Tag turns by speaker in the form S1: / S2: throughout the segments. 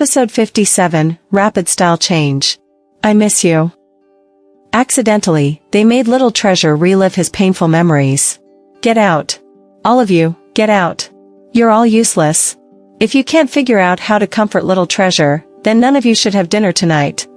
S1: Episode 57, Rapid Style Change. I miss you. Accidentally, they made little Treasure relive his painful memories. Get out. All of you, get out. You're all useless. If you can't figure out how to comfort little Treasure, then none of you should have dinner tonight.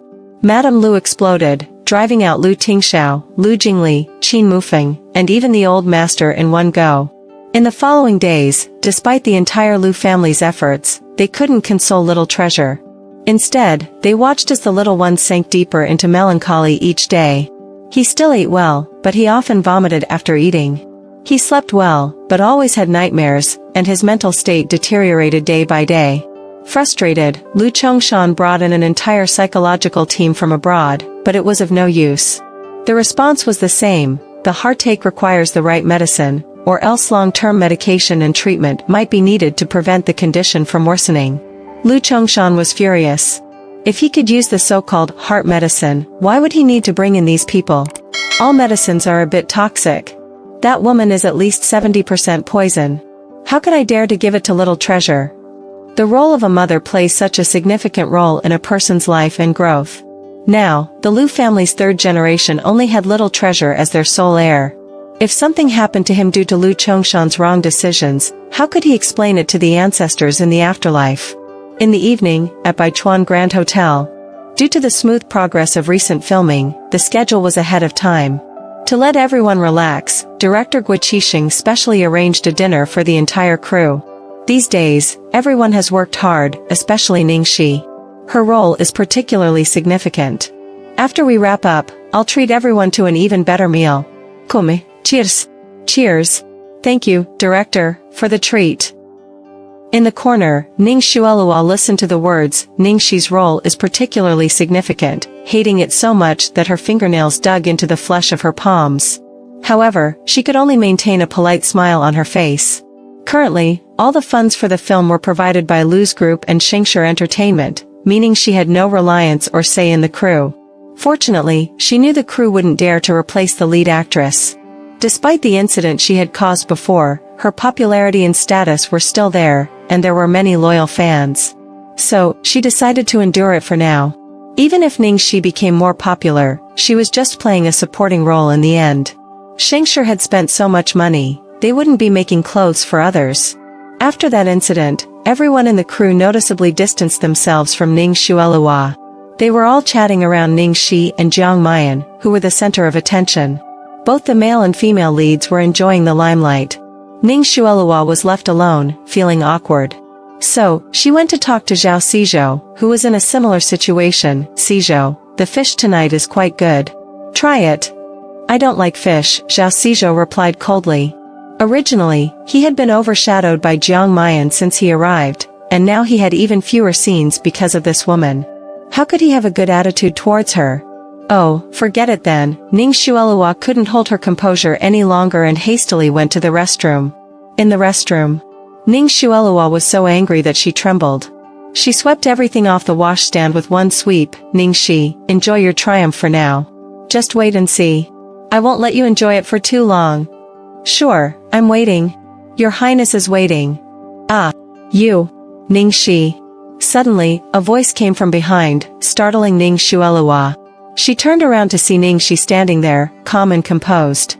S1: Madame Lu exploded, driving out Lu Tingxiao, Lu Jingli, Qin Mufeng, and even the old master in one go. In the following days, despite the entire Lu family's efforts, they couldn't console little Treasure. Instead, they watched as the little one sank deeper into melancholy each day. He still ate well, but he often vomited after eating. He slept well, but always had nightmares, and his mental state deteriorated day by day. Frustrated, Lu Chongshan brought in an entire psychological team from abroad, but it was of no use. The response was the same: the heartache requires the right medicine, or else long-term medication and treatment might be needed to prevent the condition from worsening. Lu Chongshan was furious. If he could use the so-called heart medicine, why would he need to bring in these people? All medicines are a bit toxic. That woman is at least 70% poison. How could I dare to give it to little Treasure? The role of a mother plays such a significant role in a person's life and growth. Now, the Lu family's third generation only had little Treasure as their sole heir. If something happened to him due to Lu Chongshan's wrong decisions, how could he explain it to the ancestors in the afterlife? In the evening, at Baichuan Grand Hotel, due to the smooth progress of recent filming, the schedule was ahead of time. To let everyone relax, director Gui Qixing specially arranged a dinner for the entire crew. These days, everyone has worked hard, especially Ningxi. Her role is particularly significant. After we wrap up, I'll treat everyone to an even better meal. Come. Cheers. Cheers. Thank you, director, for the treat. In the corner, Ning Xuelua listened to the words. Ningxi's role is particularly significant, hating it so much that her fingernails dug into the flesh of her palms. However, she could only maintain a polite smile on her face. Currently, all the funds for the film were provided by Lu's group and Shengshi Entertainment, meaning she had no reliance or say in the crew. Fortunately, she knew the crew wouldn't dare to replace the lead actress. Despite the incident she had caused before, her popularity and status were still there, and there were many loyal fans. So, she decided to endure it for now. Even if Ningxi became more popular, she was just playing a supporting role in the end. Shengshi had spent so much money, they wouldn't be making clothes for others. After that incident, everyone in the crew noticeably distanced themselves from Ning Xuelua. They were all chatting around Ningxi and Jiong Mayan, who were the center of attention. Both the male and female leads were enjoying the limelight. Ning Xuelua was left alone, feeling awkward. So, she went to talk to Zhao Xizhou, who was in a similar situation. Xizhou, the fish tonight is quite good. Try it. I don't like fish, Zhao Xizhou replied coldly. Originally, he had been overshadowed by Jiong Mayan since he arrived, and now he had even fewer scenes because of this woman. How could he have a good attitude towards her? Oh, forget it then. Ning Xuelua couldn't hold her composure any longer and hastily went to the restroom. In the restroom, Ning Xuelua was so angry that she trembled. She swept everything off the washstand with one sweep. Ningxi, enjoy your triumph for now. Just wait and see. I won't let you enjoy it for too long. Sure, I'm waiting. Your Highness is waiting. Ah, you. Ningxi. Suddenly, a voice came from behind, startling Ning Xuelua. She turned around to see Ningxi standing there, calm and composed.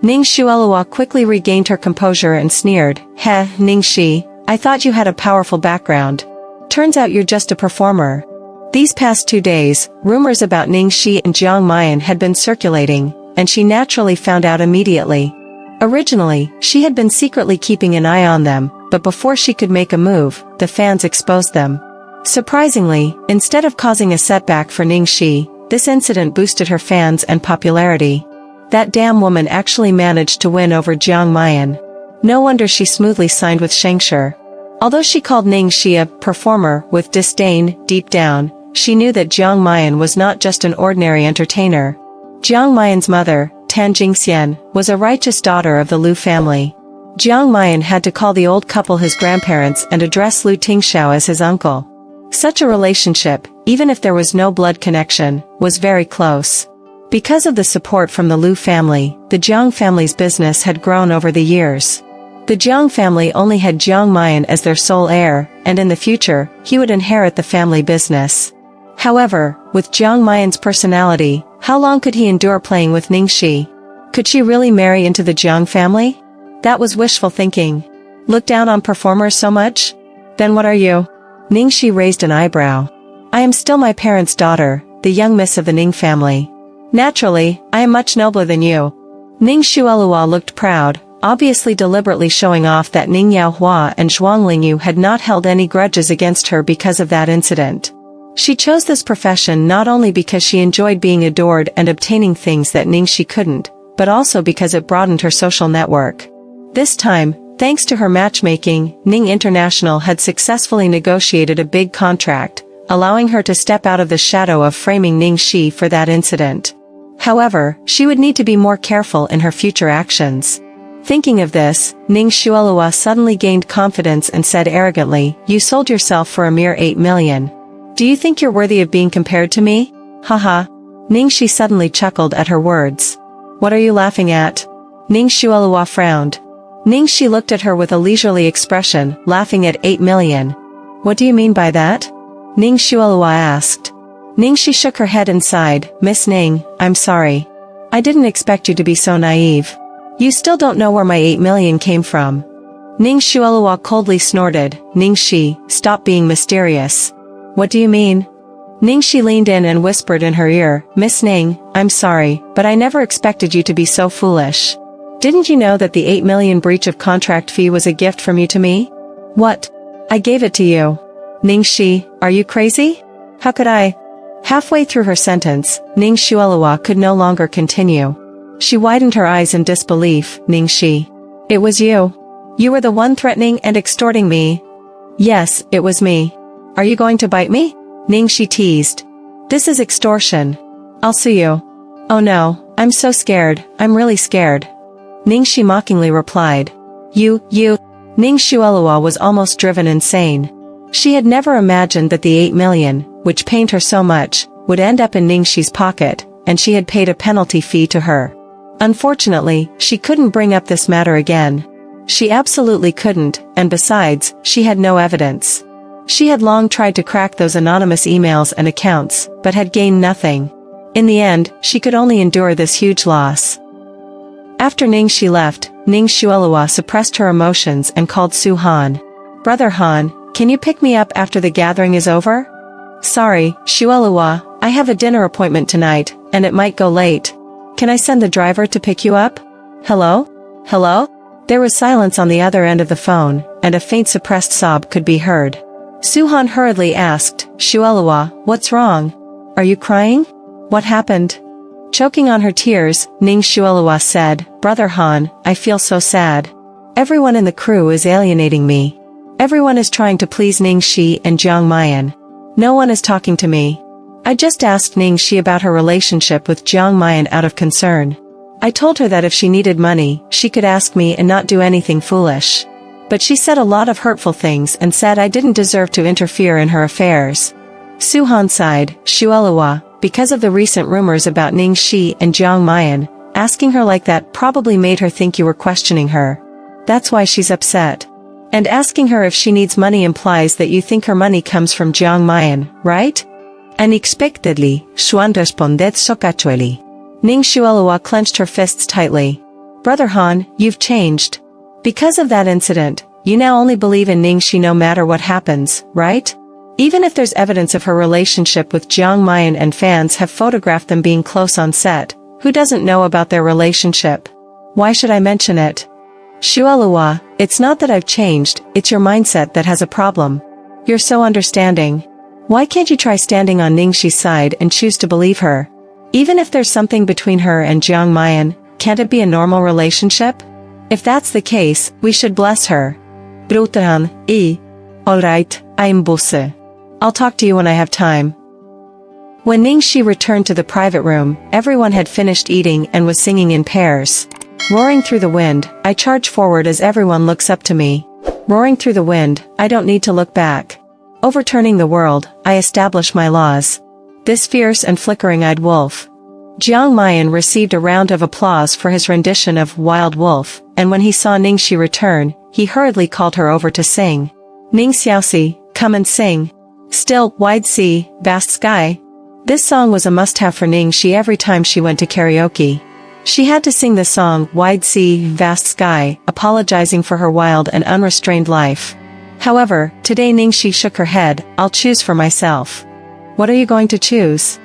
S1: Ning Xuelua quickly regained her composure and sneered, Heh, Ningxi, I thought you had a powerful background. Turns out you're just a performer. These past 2 days, rumors about Ningxi and Jiong Mayan had been circulating, and she naturally found out immediately. Originally, she had been secretly keeping an eye on them, but before she could make a move, the fans exposed them. Surprisingly, instead of causing a setback for Ningxi, this incident boosted her fans and popularity. That damn woman actually managed to win over Jiong Mayan. No wonder she smoothly signed with Shengshi. Although she called Ningxi a performer with disdain, deep down, she knew that Jiong Mayan was not just an ordinary entertainer. Jiong Mayan's mother, Tan Jingxian, was a righteous daughter of the Lu family. Jiong Mayan had to call the old couple his grandparents and address Lu Tingxiao as his uncle. Such a relationship, even if there was no blood connection, was very close. Because of the support from the Lu family, the Jiong family's business had grown over the years. The Jiong family only had Jiong Mayan as their sole heir, and in the future, he would inherit the family business. However, with Jiong Mayan's personality, how long could he endure playing with Ningxi? Could she really marry into the Jiong family? That was wishful thinking. Look down on performers so much? Then what are you? Ningxi raised an eyebrow. I am still my parents' daughter, the young miss of the Ning family. Naturally, I am much nobler than you. Ning Xuelua looked proud, obviously deliberately showing off that Ning Yaohua and Zhuang Lingyu had not held any grudges against her because of that incident. She chose this profession not only because she enjoyed being adored and obtaining things that Ningxi couldn't, but also because it broadened her social network. This time, thanks to her matchmaking, Ning International had successfully negotiated a big contract, allowing her to step out of the shadow of framing Ningxi for that incident. However, she would need to be more careful in her future actions. Thinking of this, Ning Xuelua suddenly gained confidence and said arrogantly, "You sold yourself for a mere 8 million. Do you think you're worthy of being compared to me? Haha." Ningxi suddenly chuckled at her words. "What are you laughing at?" Ning Xuelua frowned. Ningxi looked at her with a leisurely expression, laughing at 8 million. "What do you mean by that?" Ning Xuelua asked. Ningxi shook her head and sighed, "Miss Ning, I'm sorry. I didn't expect you to be so naive. You still don't know where my 8 million came from." Ning Xuelua coldly snorted, "Ningxi, stop being mysterious." "What do you mean?" Ningxi leaned in and whispered in her ear, "Miss Ning, I'm sorry, but I never expected you to be so foolish. Didn't you know that the 8 million breach of contract fee was a gift from you to me?" "What? I gave it to you." "Ningxi, are you crazy? How could I?" Halfway through her sentence, Ning Xuelua could no longer continue. She widened her eyes in disbelief. "Ningxi. It was you. You were the one threatening and extorting me." "Yes, it was me. Are you going to bite me?" Ningxi teased. "This is extortion. I'll sue you." "Oh no, I'm so scared, I'm really scared." Ningxi mockingly replied. You. Ning Xuelua was almost driven insane. She had never imagined that the 8 million, which pained her so much, would end up in Ningxi's pocket, and she had paid a penalty fee to her. Unfortunately, she couldn't bring up this matter again. She absolutely couldn't, and besides, she had no evidence. She had long tried to crack those anonymous emails and accounts, but had gained nothing. In the end, she could only endure this huge loss. After Ningxi left, Ning Xuelua suppressed her emotions and called Su Han. "Brother Han, can you pick me up after the gathering is over?" "Sorry, Xuelua, I have a dinner appointment tonight, and it might go late. Can I send the driver to pick you up?" "Hello? Hello?" There was silence on the other end of the phone, and a faint suppressed sob could be heard. Su Han hurriedly asked, "Xuelua, what's wrong? Are you crying? What happened?" Choking on her tears, Ning Xuelua said, "Brother Han, I feel so sad. Everyone in the crew is alienating me. Everyone is trying to please Ningxi and Jiong Mayan. No one is talking to me. I just asked Ningxi about her relationship with Jiong Mayan out of concern. I told her that if she needed money, she could ask me and not do anything foolish. But she said a lot of hurtful things and said I didn't deserve to interfere in her affairs." Su Han sighed, "Xuelua, because of the recent rumors about Ningxi and Jiong Mayan, asking her like that probably made her think you were questioning her. That's why she's upset. And asking her if she needs money implies that you think her money comes from Jiong Mayan, right?" Unexpectedly, Xuan responded socachueli. Ning Xuelua clenched her fists tightly. "Brother Han, you've changed. Because of that incident, you now only believe in Ningxi no matter what happens, right? Even if there's evidence of her relationship with Jiong Mayan and fans have photographed them being close on set, who doesn't know about their relationship? Why should I mention it?" "Xuelua, it's not that I've changed, it's your mindset that has a problem. You're so understanding. Why can't you try standing on Ningxi's side and choose to believe her? Even if there's something between her and Jiong Mayan, can't it be a normal relationship? If that's the case, we should bless her." "Brutan, alright, I'm busse. I'll talk to you when I have time." When Ningxi returned to the private room, everyone had finished eating and was singing in pairs. Roaring through the wind, I charge forward as everyone looks up to me. Roaring through the wind, I don't need to look back. Overturning the world, I establish my laws. This fierce and flickering-eyed wolf. Jiong Mayan received a round of applause for his rendition of Wild Wolf, and when he saw Ningxi return, he hurriedly called her over to sing. Ning Xiaoxi, come and sing. Still, wide sea, vast sky. This song was a must-have for Ningxi every time she went to karaoke. She had to sing the song Wide Sea, Vast Sky, apologizing for her wild and unrestrained life. However, today Ningxi shook her head. I'll choose for myself. What are you going to choose?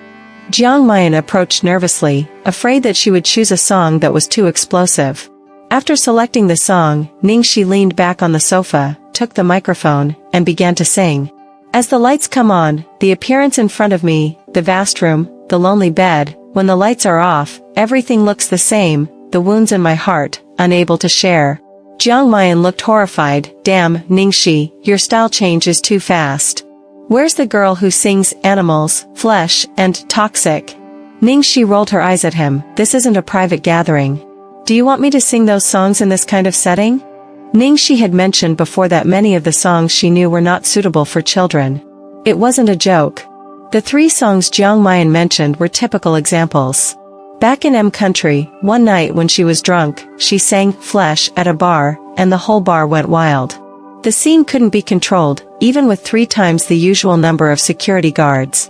S1: Jiong Mayan approached nervously, afraid that she would choose a song that was too explosive. After selecting the song, Ningxi leaned back on the sofa, took the microphone, and began to sing. As the lights come on, the appearance in front of me, the vast room, the lonely bed, when the lights are off, everything looks the same, the wounds in my heart, unable to share. Jiong Mayan looked horrified. Damn, Ningxi, your style change is too fast. Where's the girl who sings animals, flesh, and toxic? Ningxi rolled her eyes at him. This isn't a private gathering. Do you want me to sing those songs in this kind of setting? Ningxi had mentioned before that many of the songs she knew were not suitable for children. It wasn't a joke. The 3 songs Jiong Mayan mentioned were typical examples. Back in M country, one night when she was drunk, she sang Flesh at a bar, and the whole bar went wild. The scene couldn't be controlled, even with 3 times the usual number of security guards.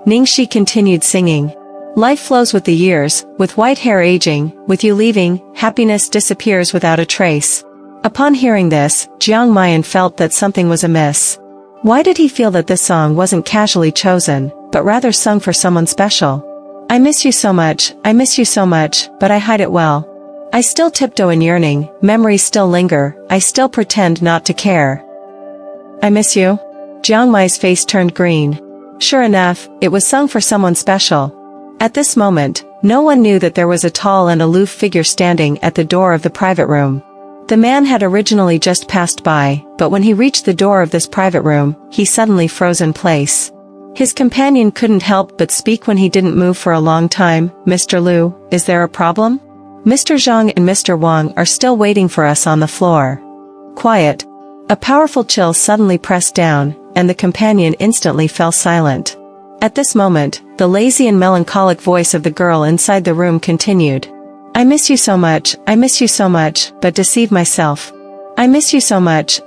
S1: Ningxi continued singing. Life flows with the years, with white hair aging, with you leaving, happiness disappears without a trace. Upon hearing this, Jiong Mayan felt that something was amiss. Why did he feel that this song wasn't casually chosen, but rather sung for someone special? I miss you so much, but I hide it well. I still tiptoe in yearning, memories still linger, I still pretend not to care. I miss you? Jiong Mai's face turned green. Sure enough, it was sung for someone special. At this moment, no one knew that there was a tall and aloof figure standing at the door of the private room. The man had originally just passed by, but when he reached the door of this private room, he suddenly froze in place. His companion couldn't help but speak when he didn't move for a long time. Mr. Liu, is there a problem? Mr. Zhang and Mr. Wang are still waiting for us on the floor. Quiet. A powerful chill suddenly pressed down, and the companion instantly fell silent. At this moment, the lazy and melancholic voice of the girl inside the room continued. I miss you so much, but deceive myself. I miss you so much,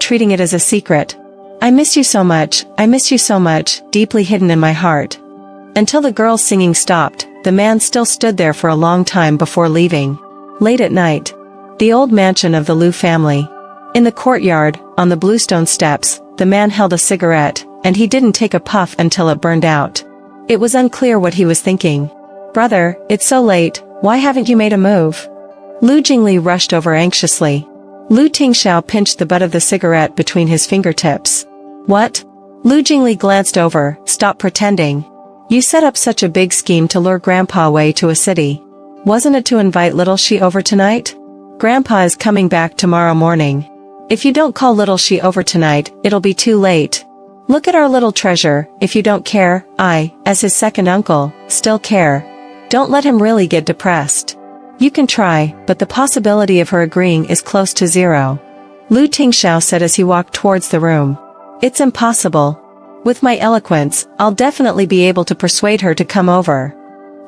S1: treating it as a secret. I miss you so much, deeply hidden in my heart. Until the girl's singing stopped, the man still stood there for a long time before leaving. Late at night. The old mansion of the Liu family. In the courtyard, on the bluestone steps, the man held a cigarette, and he didn't take a puff until it burned out. It was unclear what he was thinking. Brother, it's so late, why haven't you made a move? Lu Jingli rushed over anxiously. Lu Tingxiao pinched the butt of the cigarette between his fingertips. What? Lu Jingli glanced over. Stop pretending. You set up such a big scheme to lure Grandpa away to a city. Wasn't it to invite little Shi over tonight? Grandpa is coming back tomorrow morning. If you don't call little Shi over tonight, it'll be too late. Look at our little treasure. If you don't care, I, as his second uncle, still care. Don't let him really get depressed. You can try, but the possibility of her agreeing is close to zero. Lu Tingxiao said as he walked towards the room. It's impossible. With my eloquence, I'll definitely be able to persuade her to come over.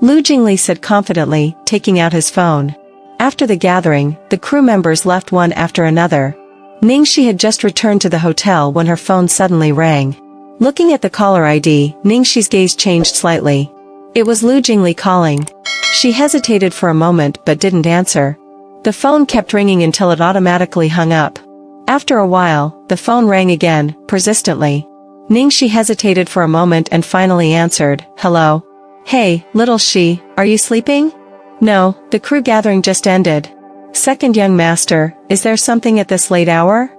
S1: Lu Jingli said confidently, taking out his phone. After the gathering, the crew members left one after another. Ningxi had just returned to the hotel when her phone suddenly rang. Looking at the caller ID, Ningxi's gaze changed slightly. It was Lu Jingli calling. She hesitated for a moment but didn't answer. The phone kept ringing until it automatically hung up. After a while, the phone rang again, persistently. Ningxi hesitated for a moment and finally answered. Hello? Hey, little Shi, are you sleeping? No, the crew gathering just ended. Second young master, is there something at this late hour?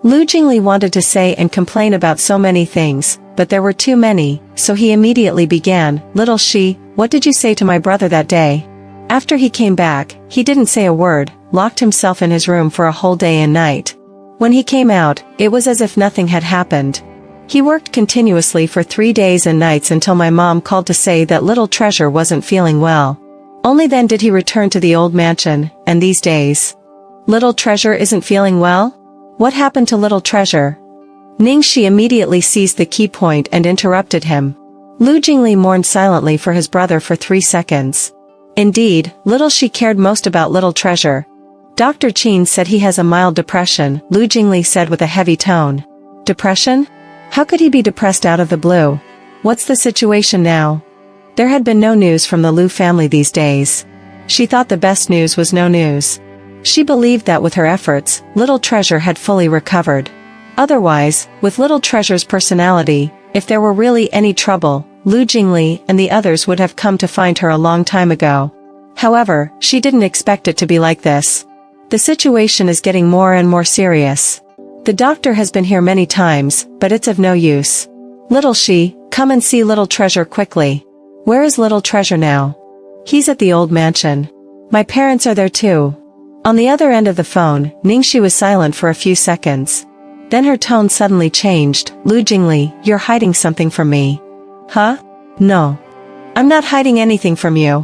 S1: Lu Jingli wanted to say and complain about so many things, but there were too many, so he immediately began. Little Shi, what did you say to my brother that day? After he came back, he didn't say a word, locked himself in his room for a whole day and night. When he came out, it was as if nothing had happened. He worked continuously for 3 days and nights until my mom called to say that little treasure wasn't feeling well. Only then did he return to the old mansion, and these days. Little treasure isn't feeling well? What happened to little treasure? Ningxi immediately seized the key point and interrupted him. Lu Jingli mourned silently for his brother for 3 seconds. Indeed, little she cared most about little treasure. Dr. Qin said he has a mild depression, Lu Jingli said with a heavy tone. Depression? How could he be depressed out of the blue? What's the situation now? There had been no news from the Lu family these days. She thought the best news was no news. She believed that with her efforts, little treasure had fully recovered. Otherwise, with little treasure's personality, if there were really any trouble, Lu Jingli and the others would have come to find her a long time ago. However, she didn't expect it to be like this. The situation is getting more and more serious. The doctor has been here many times, but it's of no use. Little she, come and see little treasure quickly. Where is little treasure now? He's at the old mansion. My parents are there too. On the other end of the phone, Ningxi was silent for a few seconds. Then her tone suddenly changed. Lu Jingli, you're hiding something from me. Huh? No. I'm not hiding anything from you.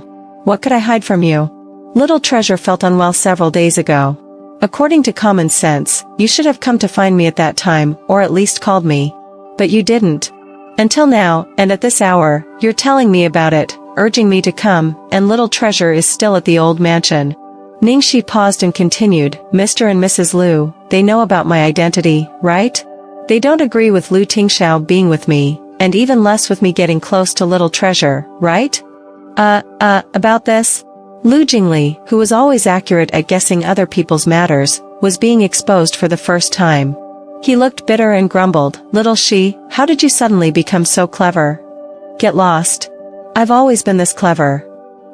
S1: What could I hide from you? Little treasure felt unwell several days ago. According to common sense, you should have come to find me at that time, or at least called me. But you didn't. Until now, and at this hour, you're telling me about it, urging me to come, and little treasure is still at the old mansion. Ningxi paused and continued, Mr. and Mrs. Lu, they know about my identity, right? They don't agree with Lu Tingxiao being with me, and even less with me getting close to little treasure, right? About this? Lu Jingli, who was always accurate at guessing other people's matters, was being exposed for the first time. He looked bitter and grumbled, Little she, how did you suddenly become so clever? Get lost. I've always been this clever.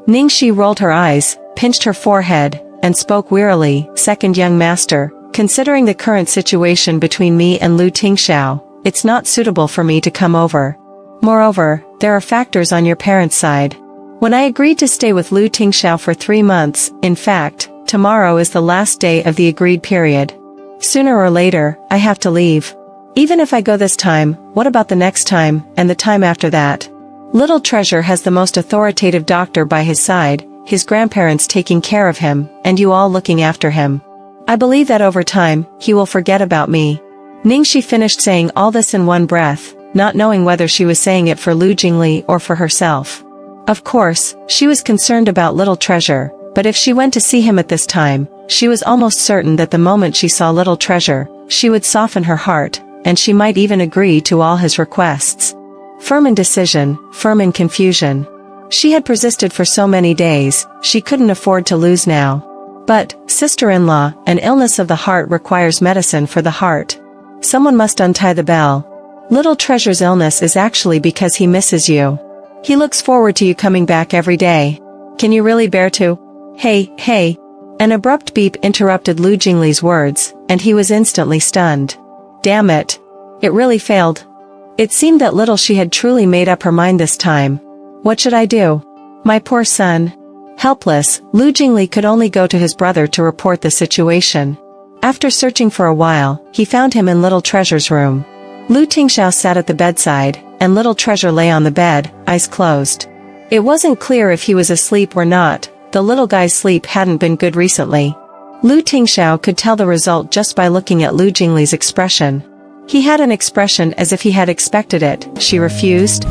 S1: Ningxi rolled her eyes, pinched her forehead, and spoke wearily, Second young master, considering the current situation between me and Lu Tingxiao, it's not suitable for me to come over. Moreover, there are factors on your parents' side. When I agreed to stay with Lu Tingxiao for 3 months, in fact, tomorrow is the last day of the agreed period. Sooner or later, I have to leave. Even if I go this time, what about the next time, and the time after that? Little treasure has the most authoritative doctor by his side, his grandparents taking care of him, and you all looking after him. I believe that over time, he will forget about me. Ningxi finished saying all this in one breath, not knowing whether she was saying it for Lu Jingli or for herself. Of course, she was concerned about little treasure, but if she went to see him at this time, she was almost certain that the moment she saw little treasure, she would soften her heart, and she might even agree to all his requests. Firm in decision, firm in confusion. She had persisted for so many days, she couldn't afford to lose now. But, sister-in-law, an illness of the heart requires medicine for the heart. Someone must untie the bell. Little treasure's illness is actually because he misses you. He looks forward to you coming back every day. Can you really bear to? Hey. An abrupt beep interrupted Lu Jingli's words, and he was instantly stunned. Damn it. It really failed. It seemed that little she had truly made up her mind this time. What should I do? My poor son. Helpless, Lu Jingli could only go to his brother to report the situation. After searching for a while, he found him in little treasure's room. Lu Tingxiao sat at the bedside, and little treasure lay on the bed, eyes closed. It wasn't clear if he was asleep or not. The little guy's sleep hadn't been good recently. Lu Tingxiao could tell the result just by looking at Lu Jingli's expression. He had an expression as if he had expected it. She refused.